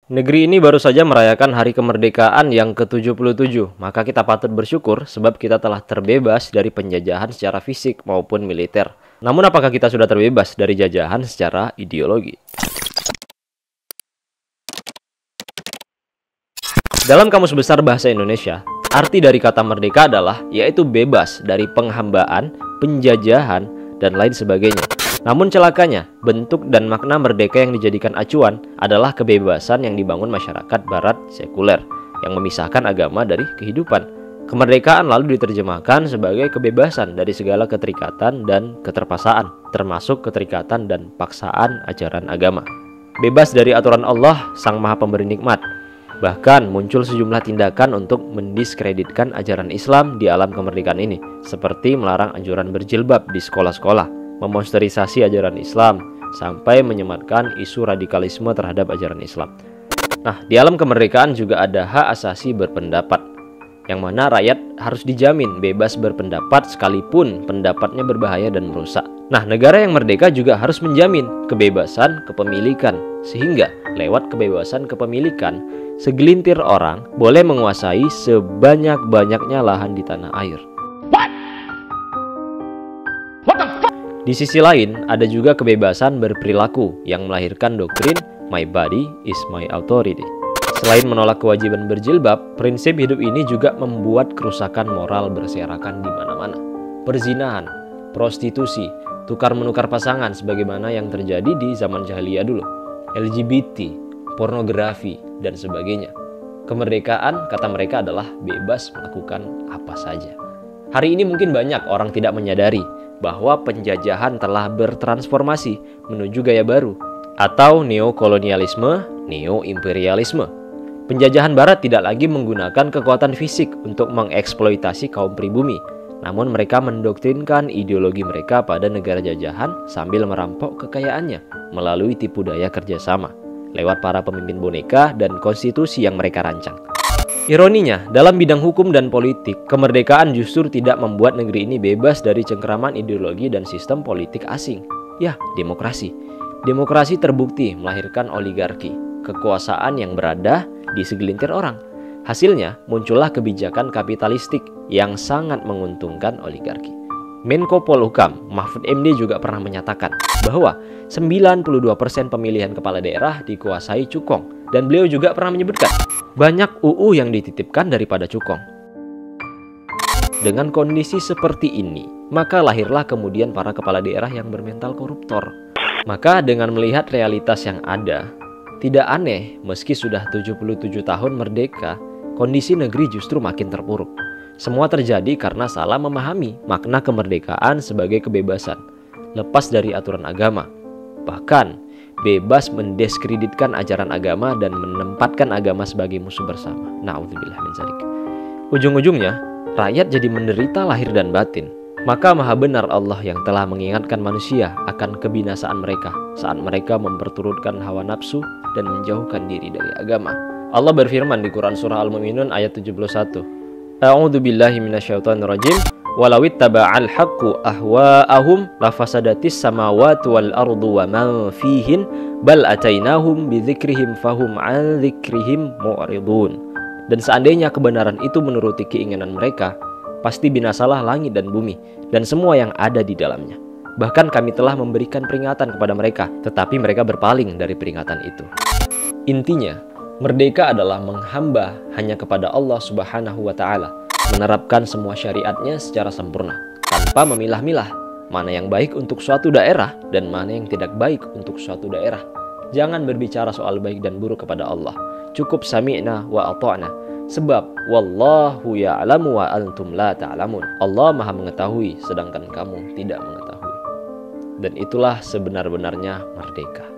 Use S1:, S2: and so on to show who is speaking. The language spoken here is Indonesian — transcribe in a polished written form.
S1: Negeri ini baru saja merayakan hari kemerdekaan yang ke-77, maka kita patut bersyukur sebab kita telah terbebas dari penjajahan secara fisik maupun militer. Namun apakah kita sudah terbebas dari jajahan secara ideologi? Dalam Kamus Besar Bahasa Indonesia, arti dari kata merdeka adalah yaitu bebas dari penghambaan, penjajahan, dan lain sebagainya. Namun celakanya, bentuk dan makna merdeka yang dijadikan acuan adalah kebebasan yang dibangun masyarakat barat sekuler yang memisahkan agama dari kehidupan. Kemerdekaan lalu diterjemahkan sebagai kebebasan dari segala keterikatan dan keterpaksaan, termasuk keterikatan dan paksaan ajaran agama. Bebas dari aturan Allah, Sang Maha Pemberi Nikmat. Bahkan muncul sejumlah tindakan untuk mendiskreditkan ajaran Islam di alam kemerdekaan ini, seperti melarang anjuran berjilbab di sekolah-sekolah, memonsterisasi ajaran Islam, sampai menyematkan isu radikalisme terhadap ajaran Islam. Nah, di alam kemerdekaan juga ada hak asasi berpendapat, yang mana rakyat harus dijamin bebas berpendapat sekalipun pendapatnya berbahaya dan merusak. Nah, negara yang merdeka juga harus menjamin kebebasan kepemilikan, sehingga lewat kebebasan kepemilikan, segelintir orang boleh menguasai sebanyak-banyaknya lahan di tanah air. Di sisi lain, ada juga kebebasan berperilaku yang melahirkan doktrin my body is my authority. Selain menolak kewajiban berjilbab, prinsip hidup ini juga membuat kerusakan moral berserakan di mana-mana. Perzinahan, prostitusi, tukar-menukar pasangan sebagaimana yang terjadi di zaman jahiliyah dulu, LGBT, pornografi, dan sebagainya. Kemerdekaan, kata mereka, adalah bebas melakukan apa saja. Hari ini mungkin banyak orang tidak menyadari bahwa penjajahan telah bertransformasi menuju gaya baru atau neokolonialisme, neoimperialisme. Penjajahan barat tidak lagi menggunakan kekuatan fisik untuk mengeksploitasi kaum pribumi, namun mereka mendoktrinkan ideologi mereka pada negara jajahan sambil merampok kekayaannya melalui tipu daya kerjasama lewat para pemimpin boneka dan konstitusi yang mereka rancang. Ironinya, dalam bidang hukum dan politik, kemerdekaan justru tidak membuat negeri ini bebas dari cengkeraman ideologi dan sistem politik asing. Ya, demokrasi. Demokrasi terbukti melahirkan oligarki, kekuasaan yang berada di segelintir orang. Hasilnya, muncullah kebijakan kapitalistik yang sangat menguntungkan oligarki. Menko Polhukam, Mahfud MD juga pernah menyatakan bahwa 92% pemilihan kepala daerah dikuasai cukong. Dan beliau juga pernah menyebutkan banyak UU yang dititipkan daripada cukong. Dengan kondisi seperti ini, maka lahirlah kemudian para kepala daerah yang bermental koruptor. Maka dengan melihat realitas yang ada, tidak aneh meski sudah 77 tahun merdeka, kondisi negeri justru makin terpuruk. Semua terjadi karena salah memahami makna kemerdekaan sebagai kebebasan, lepas dari aturan agama. Bahkan bebas mendiskreditkan ajaran agama dan menempatkan agama sebagai musuh bersama. Na'udzubillah min dzalik. Ujung-ujungnya, rakyat jadi menderita lahir dan batin. Maka maha benar Allah yang telah mengingatkan manusia akan kebinasaan mereka saat mereka memperturutkan hawa nafsu dan menjauhkan diri dari agama. Allah berfirman di Quran Surah Al-Mu'minun ayat 71. A'udzubillahi minasyaitonirrajim. Walau ittaba'al haqqu ahwa'ahum lafasadatis samawati wal ardu wa man fihin bal atainahum bidzikrihim fahum 'an dzikrihim mu'ridun. Dan seandainya kebenaran itu menuruti keinginan mereka, pasti binasalah langit dan bumi dan semua yang ada di dalamnya. Bahkan kami telah memberikan peringatan kepada mereka, tetapi mereka berpaling dari peringatan itu. Intinya, merdeka adalah menghamba hanya kepada Allah Subhanahu wa Ta'ala, menerapkan semua syariatnya secara sempurna tanpa memilah-milah mana yang baik untuk suatu daerah dan mana yang tidak baik untuk suatu daerah. Jangan berbicara soal baik dan buruk kepada Allah. Cukup sami'na wa ata'na. Sebab wallahu ya'lamu wa antum la ta'lamun. Allah Maha mengetahui sedangkan kamu tidak mengetahui. Dan itulah sebenar-benarnya merdeka.